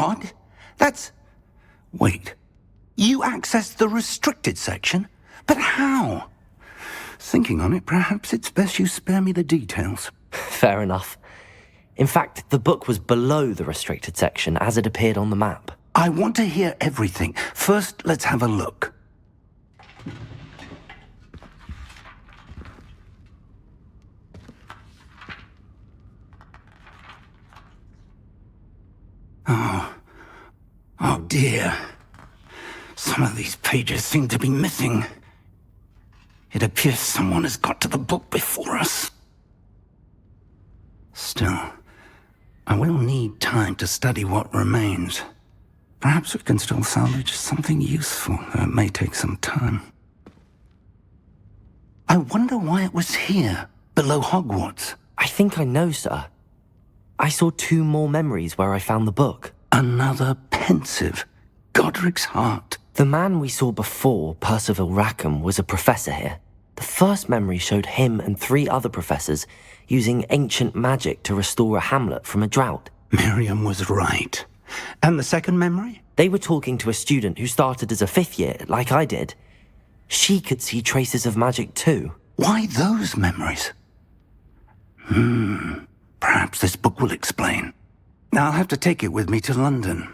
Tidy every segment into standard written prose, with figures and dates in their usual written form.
What? That's... Wait. You accessed the restricted section? But how? Thinking on it, perhaps it's best you spare me the details. Fair enough. In fact, the book was below the restricted section as it appeared on the map. I want to hear everything. First, let's have a look. Oh dear. Some of these pages seem to be missing. It appears someone has got to the book before us. Still, I will need time to study what remains. Perhaps we can still salvage something useful, though it may take some time. I wonder why it was here, below Hogwarts. I think I know, sir. I saw 2 more memories where I found the book. Another pensive. Godric's heart. The man we saw before, Percival Rackham, was a professor here. The first memory showed him and 3 other professors using ancient magic to restore a hamlet from a drought. Miriam was right. And the second memory? They were talking to a student who started as a 5th year, like I did. She could see traces of magic too. Why those memories? Perhaps this book will explain. I'll have to take it with me to London.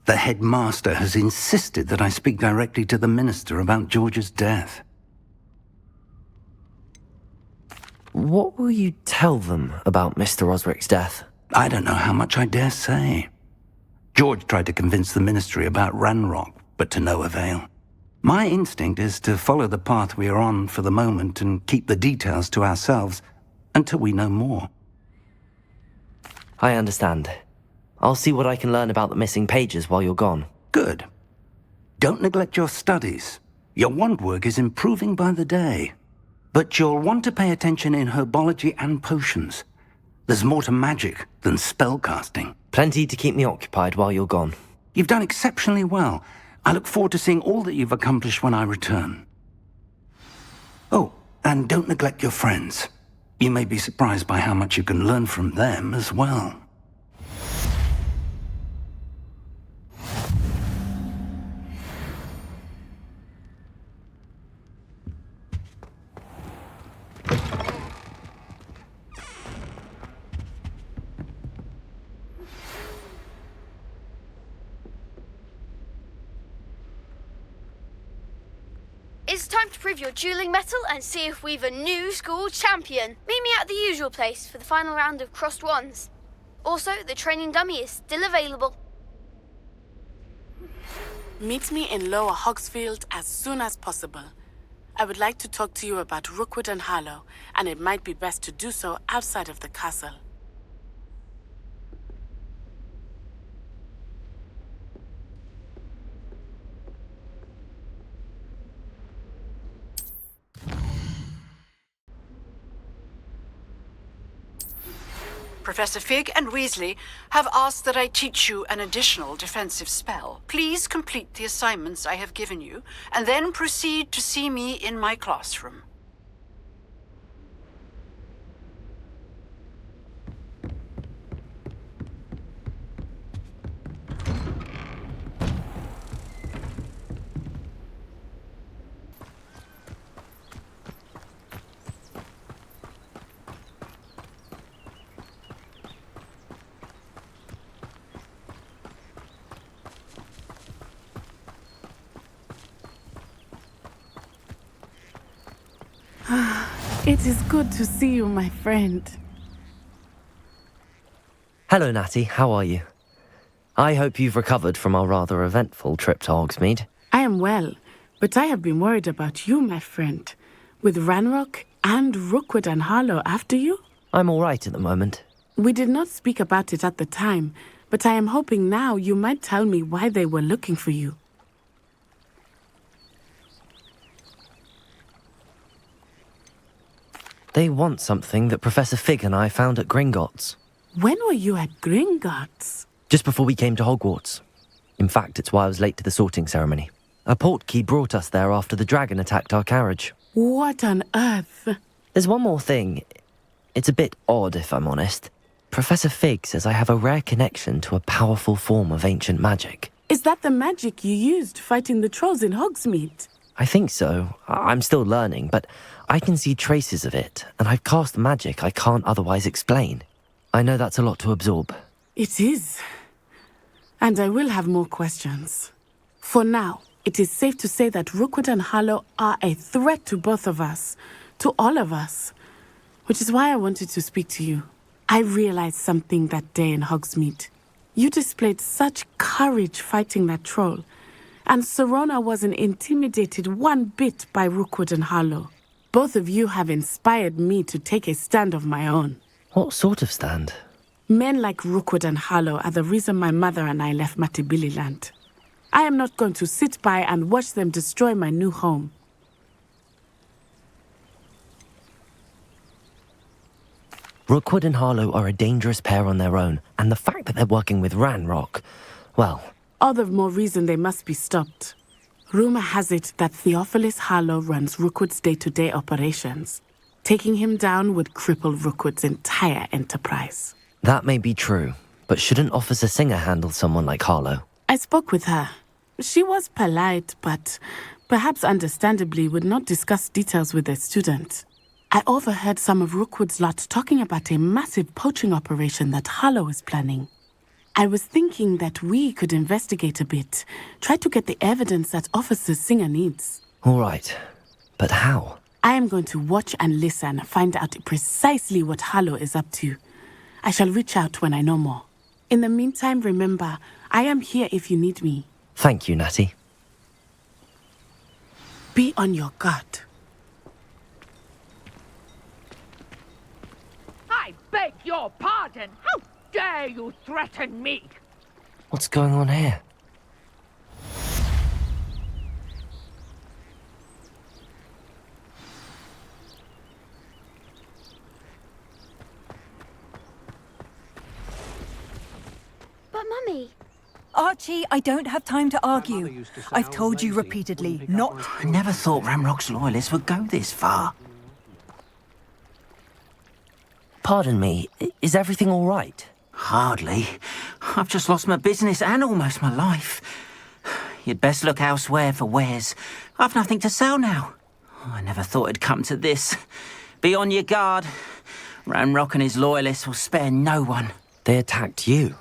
The headmaster has insisted that I speak directly to the minister about George's death. What will you tell them about Mr. Osric's death? I don't know how much I dare say. George tried to convince the ministry about Ranrok, but to no avail. My instinct is to follow the path we are on for the moment and keep the details to ourselves until we know more. I understand. I'll see what I can learn about the missing pages while you're gone. Good. Don't neglect your studies. Your wand work is improving by the day. But you'll want to pay attention in herbology and potions. There's more to magic than spellcasting. Plenty to keep me occupied while you're gone. You've done exceptionally well. I look forward to seeing all that you've accomplished when I return. Oh, and don't neglect your friends. You may be surprised by how much you can learn from them as well. It's time to prove your dueling mettle and see if we've a new school champion. Meet me at the usual place for the final round of crossed wands. Also, the training dummy is still available. Meet me in Lower Hogsfield as soon as possible. I would like to talk to you about Rookwood and Harlow, and it might be best to do so outside of the castle. Professor Fig and Weasley have asked that I teach you an additional defensive spell. Please complete the assignments I have given you, and then proceed to see me in my classroom. It is good to see you, my friend. Hello, Natty. How are you? I hope you've recovered from our rather eventful trip to Hogsmeade. I am well, but I have been worried about you, my friend. With Ranrok and Rookwood and Harlow after you? I'm all right at the moment. We did not speak about it at the time, but I am hoping now you might tell me why they were looking for you. They want something that Professor Fig and I found at Gringotts. When were you at Gringotts? Just before we came to Hogwarts. In fact, it's why I was late to the sorting ceremony. A Portkey brought us there after the dragon attacked our carriage. What on earth? There's one more thing. It's a bit odd, if I'm honest. Professor Fig says I have a rare connection to a powerful form of ancient magic. Is that the magic you used fighting the trolls in Hogsmeade? I think so. I'm still learning, but I can see traces of it, and I've cast magic I can't otherwise explain. I know that's a lot to absorb. It is. And I will have more questions. For now, it is safe to say that Rookwood and Harlow are a threat to both of us, to all of us. Which is why I wanted to speak to you. I realized something that day in Hogsmeade. You displayed such courage fighting that troll, and Serona wasn't intimidated one bit by Rookwood and Harlow. Both of you have inspired me to take a stand of my own. What sort of stand? Men like Rookwood and Harlow are the reason my mother and I left Matabeleland. I am not going to sit by and watch them destroy my new home. Rookwood and Harlow are a dangerous pair on their own, and the fact that they're working with Ranrok, well... All the more reason they must be stopped. Rumor has it that Theophilus Harlow runs Rookwood's day-to-day operations. Taking him down would cripple Rookwood's entire enterprise. That may be true, but shouldn't Officer Singer handle someone like Harlow? I spoke with her. She was polite, but perhaps understandably would not discuss details with a student. I overheard some of Rookwood's lot talking about a massive poaching operation that Harlow is planning. I was thinking that we could investigate a bit, try to get the evidence that Officer Singer needs. All right, but how? I am going to watch and listen, find out precisely what Harlow is up to. I shall reach out when I know more. In the meantime, remember, I am here if you need me. Thank you, Natty. Be on your guard. I beg your pardon. How dare you threaten me? What's going on here? But Mummy... Archie, I don't have time to argue. I've told you repeatedly, not... I never thought Ranrock's loyalists would go this far. Pardon me, is everything all right? Hardly. I've just lost my business and almost my life. You'd best look elsewhere for wares. I've nothing to sell now. I never thought it'd come to this. Be on your guard. Ranrock and his loyalists will spare no one. They attacked you.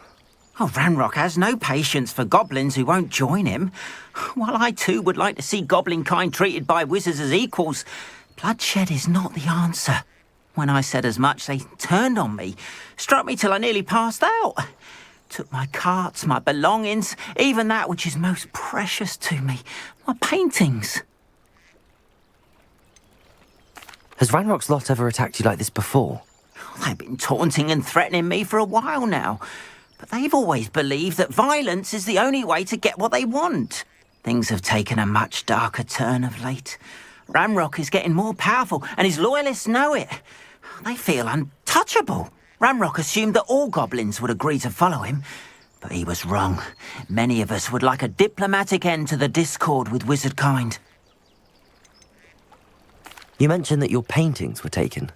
Oh, Ranrock has no patience for goblins who won't join him. While I too would like to see goblin kind treated by wizards as equals, bloodshed is not the answer. When I said as much, they turned on me, struck me till I nearly passed out. Took my carts, my belongings, even that which is most precious to me, my paintings. Has Ranrock's lot ever attacked you like this before? They've been taunting and threatening me for a while now. But they've always believed that violence is the only way to get what they want. Things have taken a much darker turn of late. Ranrock is getting more powerful, and his loyalists know it. They feel untouchable. Ranrock assumed that all goblins would agree to follow him, but he was wrong. Many of us would like a diplomatic end to the discord with wizard kind. You mentioned that your paintings were taken.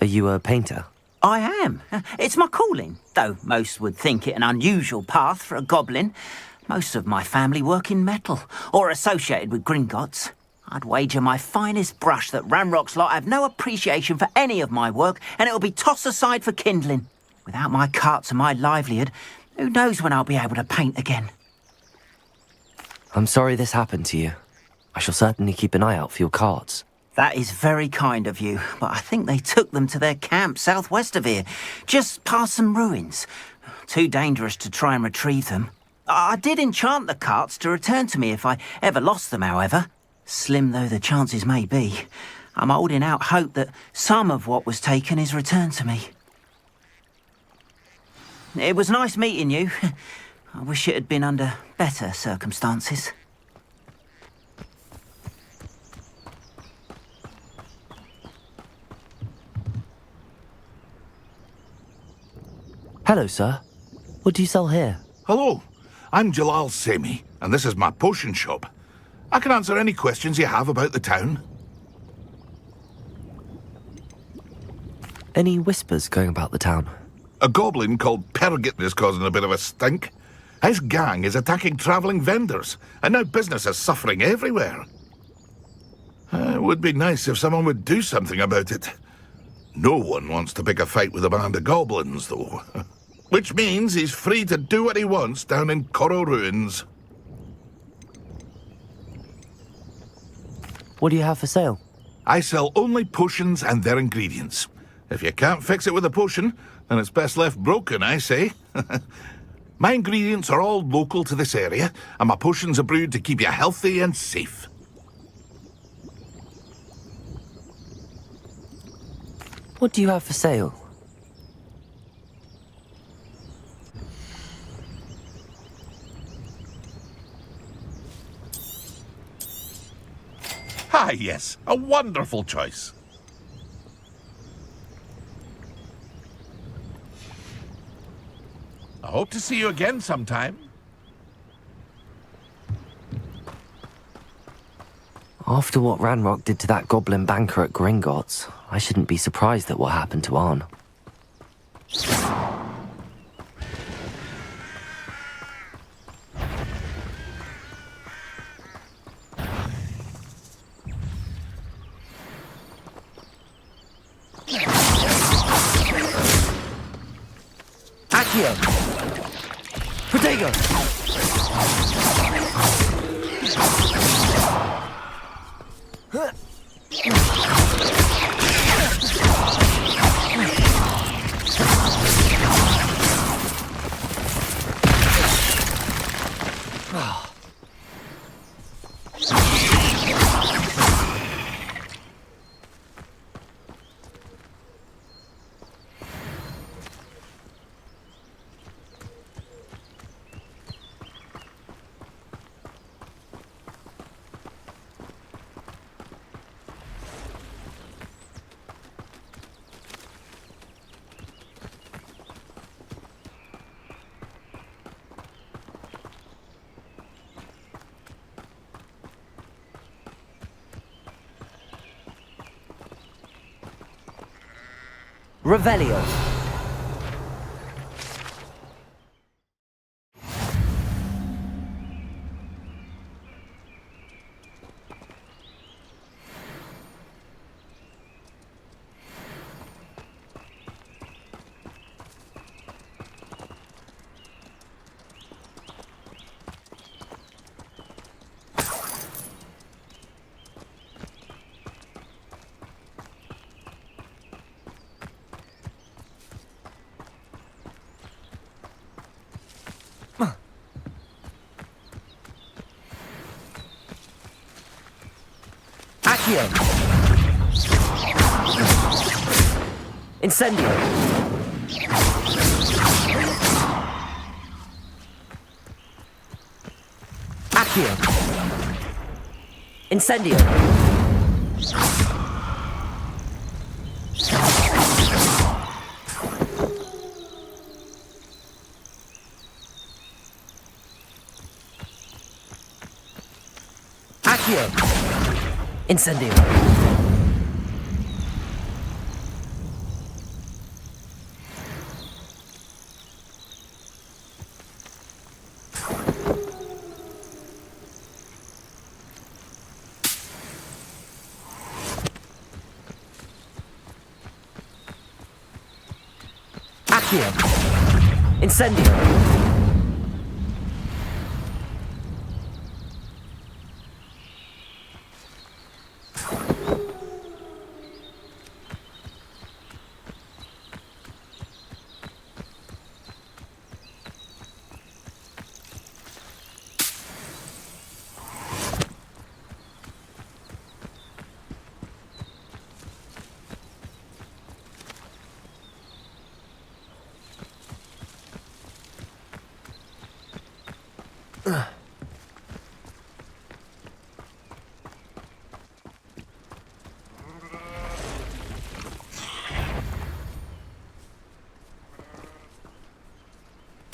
Are you a painter? I am. It's my calling, though most would think it an unusual path for a goblin. Most of my family work in metal, or associated with Gringotts. I'd wager my finest brush that Ranrock's lot have no appreciation for any of my work, and it'll be tossed aside for kindling. Without my carts and my livelihood, who knows when I'll be able to paint again. I'm sorry this happened to you. I shall certainly keep an eye out for your cards. That is very kind of you, but I think they took them to their camp southwest of here, just past some ruins. Too dangerous to try and retrieve them. I did enchant the carts to return to me if I ever lost them, however. Slim though the chances may be, I'm holding out hope that some of what was taken is returned to me. It was nice meeting you. I wish it had been under better circumstances. Hello, sir. What do you sell here? Hello, I'm Jalal Semi, and this is my potion shop. I can answer any questions you have about the town. Any whispers going about the town? A goblin called Pergit is causing a bit of a stink. His gang is attacking travelling vendors, and now business is suffering everywhere. It would be nice if someone would do something about it. No one wants to pick a fight with a band of goblins, though. Which means he's free to do what he wants down in Coral Ruins. What do you have for sale? I sell only potions and their ingredients. If you can't fix it with a potion, then it's best left broken, I say. My ingredients are all local to this area, and my potions are brewed to keep you healthy and safe. What do you have for sale? Ah, yes, a wonderful choice. I hope to see you again sometime. After what Ranrok did to that goblin banker at Gringotts, I shouldn't be surprised at what happened to Arn. Accio! Protego! Revelio. Accio! Incendio! Accio! Incendio! Accio! Incendio! Accio! Incendio!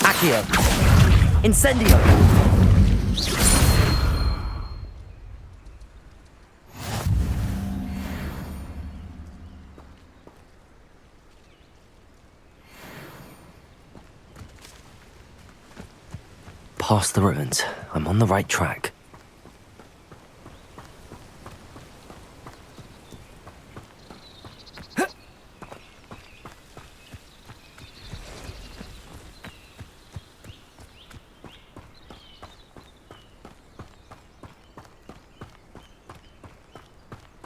Accio! Incendio! past the ruins. I'm on the right track.